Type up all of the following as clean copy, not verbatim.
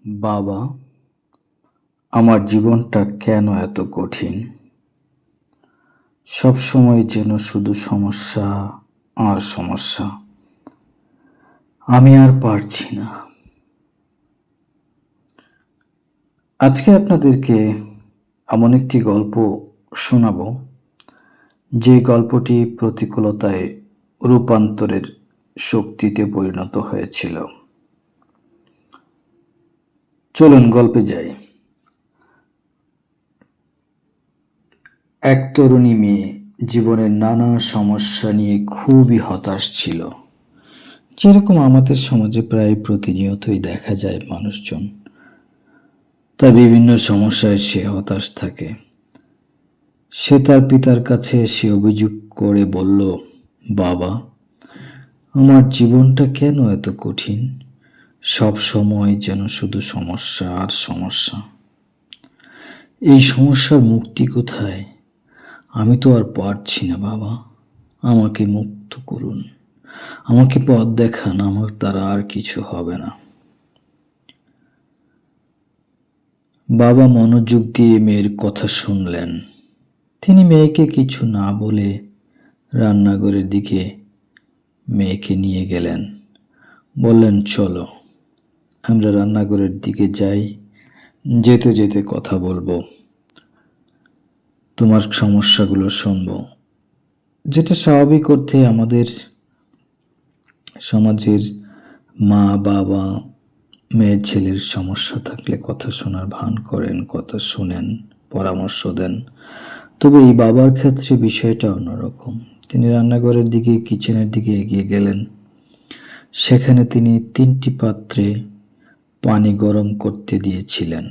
বাবা, আমার জীবনটা কেন এত কঠিন? সবসময় যেন শুধু সমস্যা আর সমস্যা। আমি আর পারছি না। আজকে আপনাদেরকে এমন একটি গল্প শোনাবো, যে গল্পটি প্রতিকূলতায় রূপান্তরের শক্তিতে পরিণত হয়েছিল। চলুন গল্পে যাই। এক তরুণী মেয়ে জীবনের নানা সমস্যা নিয়ে খুবই হতাশ ছিল। যেরকম আমাদের সমাজে প্রায় প্রতিনিয়তই দেখা যায়, মানুষজন তার বিভিন্ন সমস্যায় সে হতাশ থাকে। সে তার পিতার কাছে এসে অভিযোগ করে বলল, বাবা, আমার জীবনটা কেন এত কঠিন? সব সময় যেন শুধু সমস্যা আর সমস্যা। এই সমস্যার মুক্তি কোথায়? আমি তো আর পারছি না বাবা, আমাকে মুক্ত করুন, আমাকে পথ দেখান, আমার দ্বারা আর কিছু হবে না। বাবা মনোযোগ দিয়ে মেয়ের কথা শুনলেন। তিনি মেয়েকে কিছু না বলে রান্নাঘরের দিকে মেয়েকে নিয়ে গেলেন। বললেন, চলো আমরা রান্নাঘরের দিকে যাই, যেতে যেতে কথা বলবো, তোমার সমস্যাগুলো শুনবো। যেটা স্বাভাবিক অর্থে আমাদের সমাজের মা বাবা মেয়ের ছেলের সমস্যা থাকলে কথা শোনার ভান করেন, কথা শুনেন, পরামর্শ দেন। তবে এই বাবার ক্ষেত্রে বিষয়টা অন্যরকম। তিনি রান্নাঘরের দিকে, কিচেনের দিকে এগিয়ে গেলেন। সেখানে তিনি 3টি পাত্রে পানি গরম করতে দিয়েছিলেন।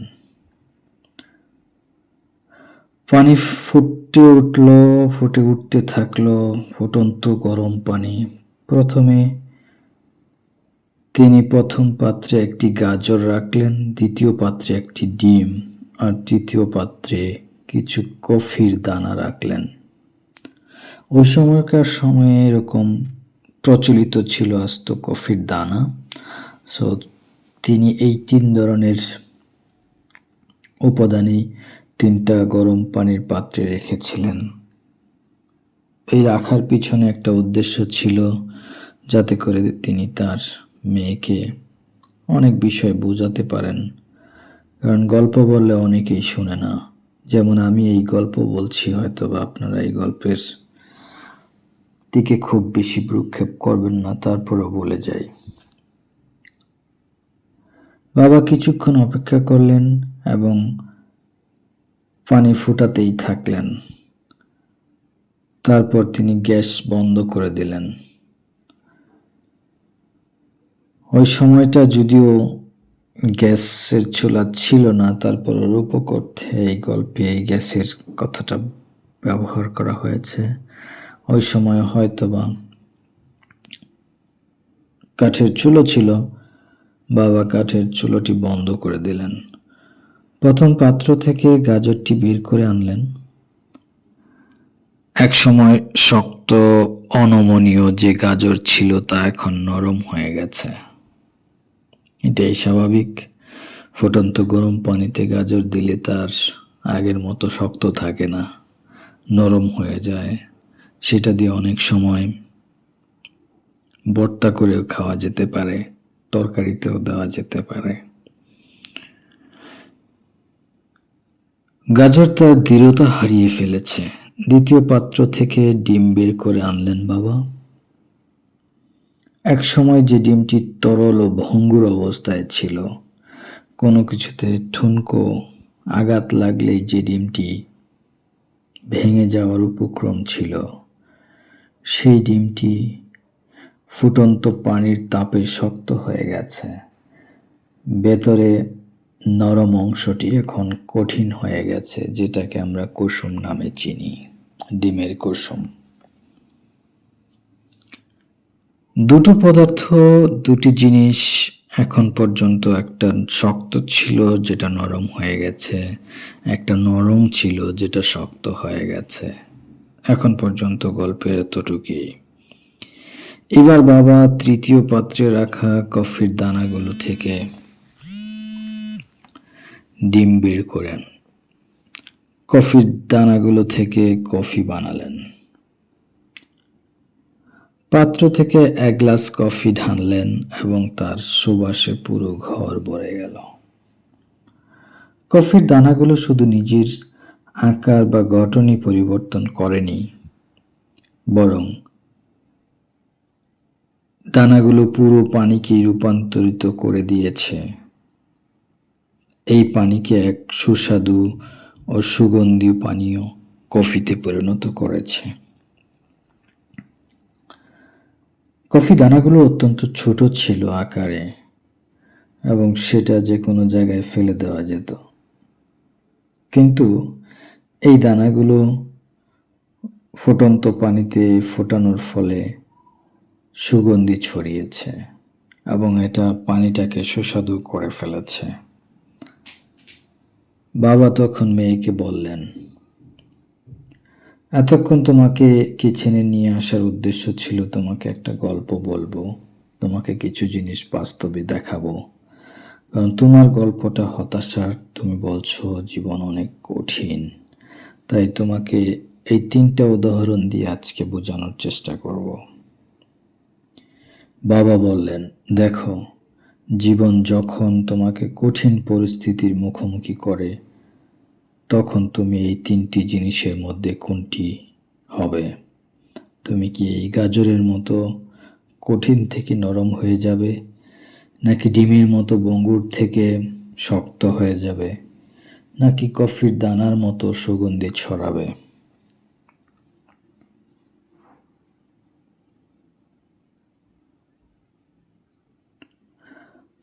পানি ফুটে উঠতে থাকলো ফুটন্ত গরম পানি। প্রথমে তিনি প্রথম পাত্রে একটি গাজর রাখলেন, দ্বিতীয় পাত্রে একটি ডিম, আর তৃতীয় পাত্রে কিছু কফির দানা রাখলেন। ওই সময়কার সময়ে এরকম প্রচলিত ছিল আস্ত কফির দানা। সো তিনি এই 3 ধরনের উপাদানই 3টা গরম পানির পাত্রে রেখেছিলেন। এই রাখার পিছনে একটা উদ্দেশ্য ছিল, যাতে করে তিনি তার মেয়েকে অনেক বিষয় বোঝাতে পারেন। কারণ গল্প বললে অনেকেই শুনে না। যেমন আমি এই গল্প বলছি, হয়তো বা আপনারা এই গল্পের দিকে খুব বেশি ভ্রুক্ষেপ করবেন না, তারপরও বলে যাই। বাবা কিছুক্ষণ অপেক্ষা করলেন এবং পানি ফোটাতেই থাকলেন। তারপর তিনি গ্যাস বন্ধ করে দিলেন। ওই সময়টা যদিও গ্যাসের চুলা ছিল না, তারপর রূপকর্থে এই গল্পে এই গ্যাসের কথাটা ব্যবহার করা হয়েছে। ওই সময় হয়তোবা কাঠের চুলো ছিল। বাবা কাঠের চুলোটি বন্ধ করে দিলেন। প্রথম পাত্র থেকে গাজরটি বের করে আনলেন। এক সময় শক্ত অনমনীয় যে গাজর ছিল তা এখন নরম হয়ে গেছে। এটাই স্বাভাবিক। ফুটন্ত গরম পানিতে গাজর দিলে তার আগের মতো শক্ত থাকে না, নরম হয়ে যায়। সেটা দিয়ে অনেক সময় ভর্তা করেও খাওয়া যেতে পারে, তরকারিতেও দেওয়া যেতে পারে। গাজর তার দৃঢ়তা হারিয়ে ফেলেছে। দ্বিতীয় পাত্র থেকে ডিম বের করে আনলেন বাবা। এক সময় যে ডিমটি তরল ও ভঙ্গুর অবস্থায় ছিল, কোনো কিছুতে ঠুনকো আঘাত লাগলেই যে ডিমটি ভেঙে যাওয়ার উপক্রম ছিল, সেই ডিমটি ফুটন্ত পানির তাপে শক্ত হয়ে গেছে। ভেতরে নরম অংশটি এখন কঠিন হয়ে গেছে, যেটাকে আমরা কুসুম নামে চিনি, ডিমের কুসুম। দুটো পদার্থ, দুটি জিনিস এখন পর্যন্ত একটা শক্ত ছিল যেটা নরম হয়ে গেছে, একটা নরম ছিল যেটা শক্ত হয়ে গেছে। এখন পর্যন্ত গল্পের এতটুকুই। এবার বাবা তৃতীয় পাত্রে রাখা কফির দানাগুলো থেকে ডিম বের করেন, কফির দানাগুলো থেকে কফি বানালেন, পাত্র থেকে 1 গ্লাস কফি ঢাললেন এবং তার সুবাসে পুরো ঘর ভরে গেল। কফির দানাগুলো শুধু নিজের আকার বা গঠনই পরিবর্তন করেনি, বরং দানাগুলো পুরো পানিকেই রূপান্তরিত করে দিয়েছে। এই পানিকে এক সুস্বাদু ও সুগন্ধি পানীয় কফিতে পরিণত করেছে। কফি দানাগুলো অত্যন্ত ছোট ছিল আকারে এবং সেটা যে কোনো জায়গায় ফেলে দেওয়া যেত, কিন্তু এই দানাগুলো ফুটন্ত পানিতে ফোটানোর ফলে সুগন্ধি ছড়িয়েছে এবং এটা পানিটাকে সুস্বাদু করে ফেলেছে। বাবা তখন মেয়েকে বললেন, এতক্ষণ তোমাকে কিচেনে নিয়ে আসার উদ্দেশ্য ছিল তোমাকে একটা গল্প বলবো, তোমাকে কিছু জিনিস বাস্তবে দেখাবো, কারণ তোমার গল্পটা হতাশার। তুমি বলছো জীবন অনেক কঠিন, তাই তোমাকে এই 3টা উদাহরণ দিয়ে আজকে বোঝানোর চেষ্টা করব। বাবা বললেন, দেখো, জীবন যখন তোমাকে কঠিন পরিস্থিতির মুখোমুখি করে, তখন তুমি এই 3টি জিনিসের মধ্যে কোনটি হবে? তুমি কি এই গাজরের মতো কঠিন থেকে নরম হয়ে যাবে, নাকি ডিমের মতো বঙ্গুর থেকে শক্ত হয়ে যাবে, নাকি কফির দানার মতো সুগন্ধি ছড়াবে?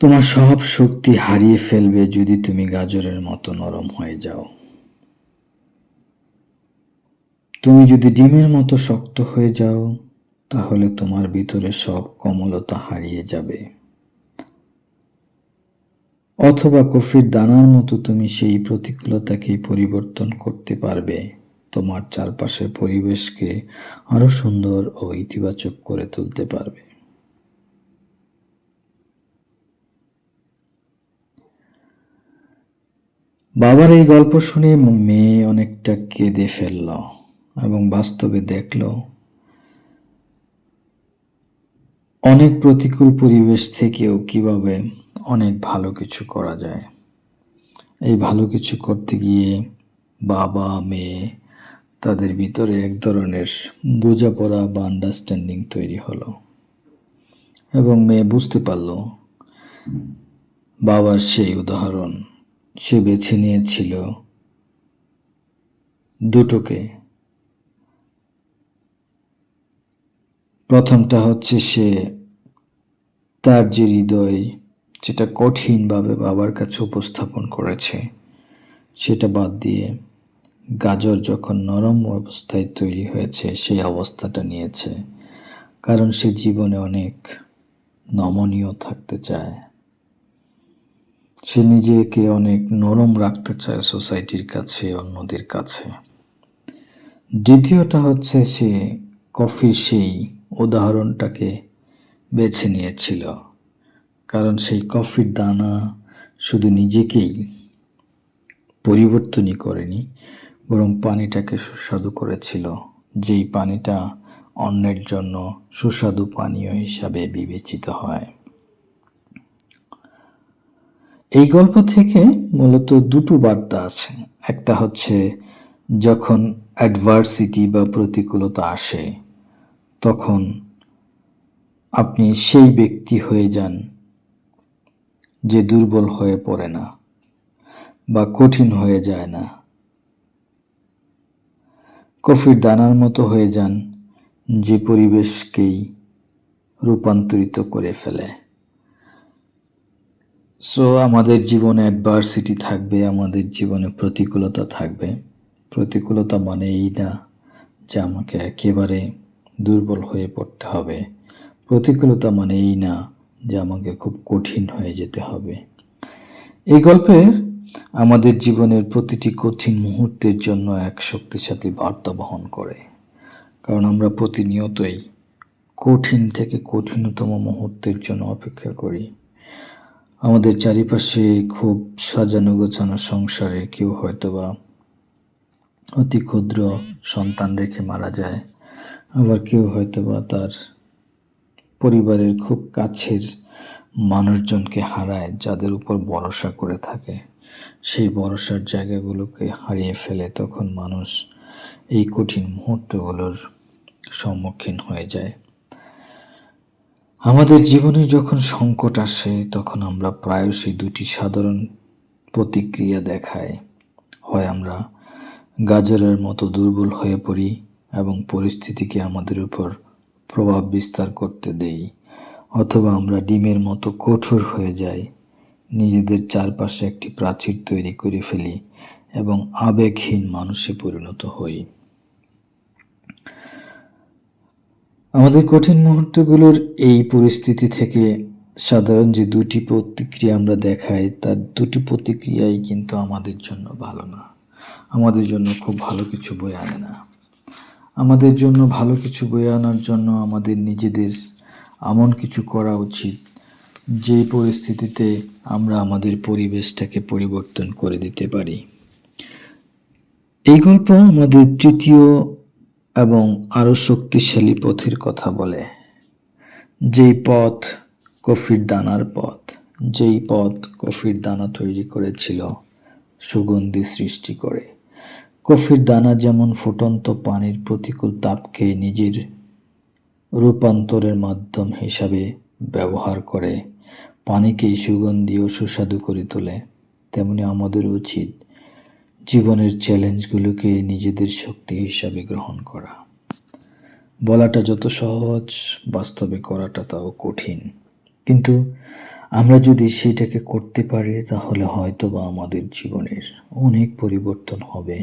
তোমার সব শক্তি হারিয়ে ফেলবে যদি তুমি গাজরের মতো নরম হয়ে যাও। তুমি যদি ডিমের মতো শক্ত হয়ে যাও, তাহলে তোমার ভিতরে সব কোমলতা হারিয়ে যাবে। অথবা কফির দানার মতো তুমি সেই প্রতিকূলতাকে পরিবর্তন করতে পারবে, তোমার চারপাশের পরিবেশকে আরো সুন্দর ও ইতিবাচক করে তুলতে পারবে। বাবার এই গল্প শুনে মেয়ে অনেকটা কেঁদে ফেলল এবং বাস্তবে দেখল অনেক প্রতিকূল পরিবেশ থেকেও কিভাবে অনেক ভালো কিছু করা যায়। এই ভালো কিছু করতে গিয়ে বাবা মেয়ে তাদের ভিতরে এক ধরনের বোঝাপড়া বা আন্ডারস্ট্যান্ডিং তৈরি হলো এবং মেয়ে বুঝতে পারল বাবার সেই উদাহরণ সে বেছে নিয়েছিল দুটোকে। প্রথমটা হচ্ছে সে তার যে হৃদয় যেটা কঠিনভাবে বাবার কাছে উপস্থাপন করেছে সেটা বাদ দিয়ে গাজর যখন নরম অবস্থায় তৈরি হয়েছে সেই অবস্থাটা নিয়েছে, কারণ সে জীবনে অনেক নমনীয় থাকতে চায়, সে নিজেকে অনেক নরম রাখতে চায় সোসাইটির কাছে, অন্যদের কাছে। দ্বিতীয়টা হচ্ছে সে কফির সেই উদাহরণটাকে বেছে নিয়েছিল, কারণ সেই কফির দানা শুধু নিজেকেই পরিবর্তনই করেনি, বরং পানিটাকে সুস্বাদু করেছিল, যেই পানিটা অন্যের জন্য সুস্বাদু পানীয় হিসাবে বিবেচিত হয়। এই গল্প থেকে মূলত দুটো বার্তা আছে। একটা হচ্ছে যখন অ্যাডভার্সিটি বা প্রতিকূলতা আসে, তখন আপনি সেই ব্যক্তি হয়ে যান যে দুর্বল হয়ে পড়ে না বা কঠিন হয়ে যায় না। কফির দানার মতো হয়ে যান যে পরিবেশকেই রূপান্তরিত করে ফেলে। সো আমাদের জীবনে অ্যাডভার্সিটি থাকবে, আমাদের জীবনে প্রতিকূলতা থাকবে। প্রতিকূলতা মানে এই না যে আমাকে একেবারে দুর্বল হয়ে পড়তে হবে। প্রতিকূলতা মানে এই না যে আমাকে খুব কঠিন হয়ে যেতে হবে। এই গল্পের আমাদের জীবনের প্রতিটি কঠিন মুহূর্তের জন্য এক শক্তিশালী বার্তা বহন করে, কারণ আমরা প্রতিনিয়তই কঠিন থেকে কঠিনতম মুহূর্তের জন্য অপেক্ষা করি। আমাদের চারিপাশে খুব সাজানো গোছানো সংসারে কেউ হয়তোবা অতি ক্ষুদ্র সন্তান রেখে মারা যায়, আবার কেউ হয়তোবা তার পরিবারের খুব কাছের মানুষজনকে হারায়, যাদের উপর ভরসা করে থাকে। সেই ভরসার জায়গাগুলোকে হারিয়ে ফেলে তখন মানুষ এই কঠিন মুহূর্তগুলোর সম্মুখীন হয়ে যায়। আমাদের জীবনে যখন সংকট আসে তখন আমরা প্রায়শই দুটি সাধারণ প্রতিক্রিয়া দেখাই। হয় আমরা গাজরের মতো দুর্বল হয়ে পড়ি এবং পরিস্থিতিকে আমাদের উপর প্রভাব বিস্তার করতে দেই, অথবা আমরা ডিমের মতো কঠোর হয়ে যাই, নিজেদের চারপাশে একটি প্রাচীর তৈরি করে ফেলি এবং আবেগহীন মানুষে পরিণত হই। আমাদের কঠিন মুহূর্তগুলোর এই পরিস্থিতি থেকে সাধারণ যে দুটি প্রতিক্রিয়া আমরা দেখাই, তার দুটি প্রতিক্রিয়াই কিন্তু আমাদের জন্য ভালো না, আমাদের জন্য খুব ভালো কিছু বয়ে আনে না। আমাদের জন্য ভালো কিছু বয়ে আনার জন্য আমাদের নিজেদের এমন কিছু করা উচিত যে পরিস্থিতিতে আমরা আমাদের পরিবেশটাকে পরিবর্তন করে দিতে পারি। এই গল্প আমাদের তৃতীয় এবং আরও শক্তিশালী পথের কথা বলে, যেই পথ কফির দানার পথ, যেই পথ কফির দানা তৈরি করেছিল সুগন্ধি সৃষ্টি করে। কফির দানা যেমন ফুটন্ত পানির প্রতিকূল তাপকে নিজের রূপান্তরের মাধ্যম হিসাবে ব্যবহার করে পানিকেই সুগন্ধি ও সুস্বাদু করে তোলে, তেমনি আমাদের উচিত জীবনের চ্যালেঞ্জগুলোকে নিজেদের শক্তি হিসাবে গ্রহণ করা। বলাটা যত সহজ, বাস্তবে করাটা তাও কঠিন, কিন্তু আমরা যদি সেটাকে করতে পারি তাহলে হয়তোবা আমাদের জীবনের অনেক পরিবর্তন হবে,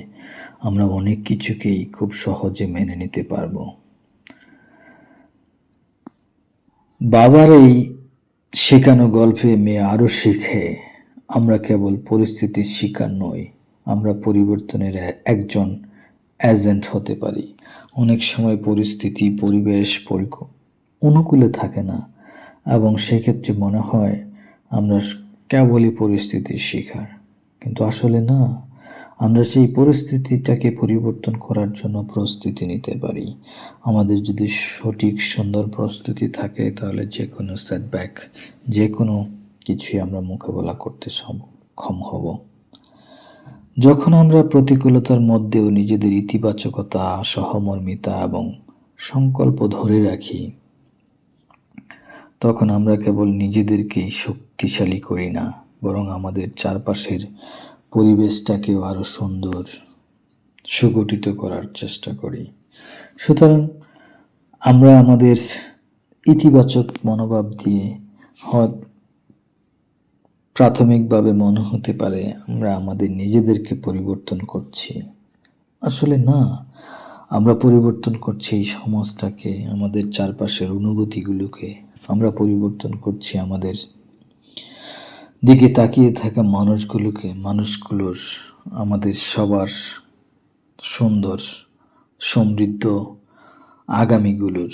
আমরা অনেক কিছুকেই খুব সহজে মেনে নিতে পারবো। বাবার এই শেখানো গল্পে মেয়ে আরও শিখে আমরা কেবল পরিস্থিতির শিকার নই, আমরা পরিবর্তনের একজন এজেন্ট হতে পারি। অনেক সময় পরিস্থিতি পরিবেশ অনুকূলে থাকে না এবং সেক্ষেত্রে মনে হয় আমরা কেবলই পরিস্থিতির শিকার, কিন্তু আসলে না, আমরা সেই পরিস্থিতিটাকে পরিবর্তন করার জন্য প্রস্তুতি নিতে পারি। আমাদের যদি সঠিক সুন্দর প্রস্তুতি থাকে তাহলে যে কোনো সেটব্যাক, যে কোনো কিছুই আমরা মোকাবেলা করতে সক্ষম হব। যখন আমরা প্রতিকূলতার মধ্যেও নিজেদের ইতিবাচকতা, সহমর্মিতা এবং সংকল্প ধরে রাখি, তখন আমরা কেবল নিজেদেরকেই শক্তিশালী করি না, বরং আমাদের চারপাশের পরিবেশটাকেও আরও সুন্দর, সুগঠিত করার চেষ্টা করি। সুতরাং আমরা আমাদের ইতিবাচক মনোভাব দিয়ে প্রাথমিকভাবে মনে হতে পারে আমরা আমাদের নিজেদেরকে পরিবর্তন করছি, আসলে না, আমরা পরিবর্তন করছি এই সমাজটাকে, আমাদের চারপাশের অনুভূতিগুলোকে, আমরা পরিবর্তন করছি আমাদের দিকে তাকিয়ে থাকা মানুষগুলোর, আমাদের সবার সুন্দর সমৃদ্ধ আগামীগুলোর।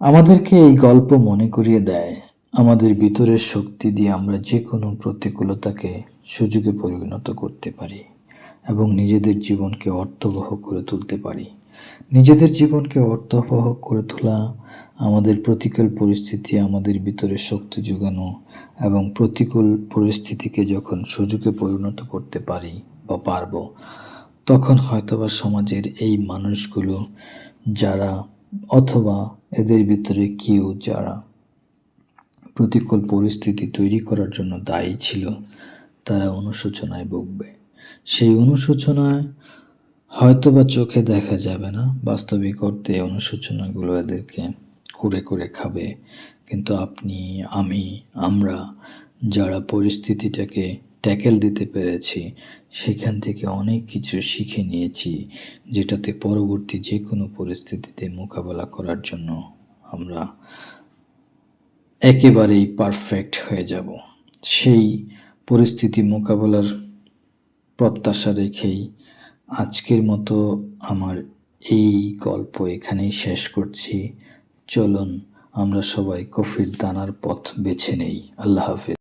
আমাদেরকে এই গল্প মনে করিয়ে দেয় আমাদের ভিতরের শক্তি দিয়ে আমরা যে কোনো প্রতিকূলতাকে সুযোগে পরিণত করতে পারি এবং নিজেদের জীবনকে অর্থবহ করে তুলতে পারি। নিজেদের জীবনকে অর্থবহ করে তোলা, আমাদের প্রতিকূল পরিস্থিতি আমাদের ভিতরে শক্তি যোগানো এবং প্রতিকূল পরিস্থিতিকে যখন সুযোগে পরিণত করতে পারি বা পারবো, তখন হয়তোবা সমাজের এই মানুষগুলো যারা, অথবা এদের ভিতরে কেউ যারা প্রতিকূল পরিস্থিতি তৈরি করার জন্য দায়ী ছিল, তারা অনুশোচনায় ভুগবে। সেই অনুশোচনায় হয়তোবা চোখে দেখা যাবে না, বাস্তবিক অর্থে অনুশোচনাগুলো এদেরকে কুরে কুরে খাবে। কিন্তু আপনি, আমি, আমরা যারা পরিস্থিতিটাকে ট্যাকেল দিতে পেরেছি, সেখান থেকে অনেক কিছু শিখে নিয়েছি, যেটাতে পরবর্তী যে কোনো পরিস্থিতিতে মোকাবেলা করার জন্য আমরা একেবারেই পারফেক্ট হয়ে যাব। সেই পরিস্থিতি মোকাবেলার প্রত্যাশা রেখেই আজকের মতো আমার এই গল্প এখানেই শেষ করছি। চলুন আমরা সবাই কফির দানার পথ বেছে নেই। আল্লাহ হাফেজ।